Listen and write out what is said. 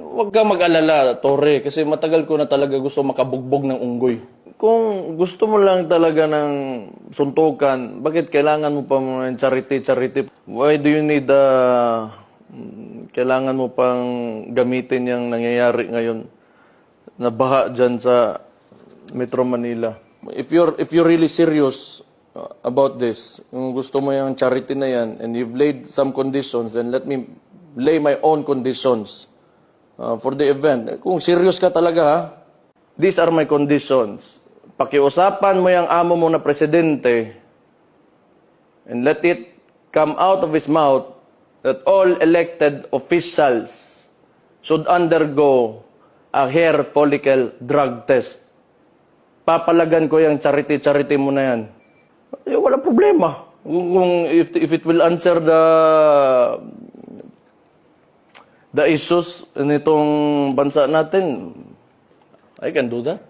Huwag kang mag-alala, Tore, kasi matagal ko na talaga gusto makabugbog ng unggoy. Kung gusto mo lang talaga ng suntukan, bakit kailangan mo pa ng charity? Why do you need kailangan mo pang gamitin yung nangyayari ngayon na baha dyan sa Metro Manila? If you're really serious about this, kung gusto mo yung charity na yan, and you've laid some conditions, then let me lay my own conditions for the event. Kung serious ka talaga, ha? These are my conditions. Pakiusapan mo yung amo mo na presidente and let it come out of his mouth that all elected officials should undergo a hair follicle drug test. Papalagan ko yung charity mo na yan. Eh, wala problema. If it will answer the issues nitong bansa natin, I can do that.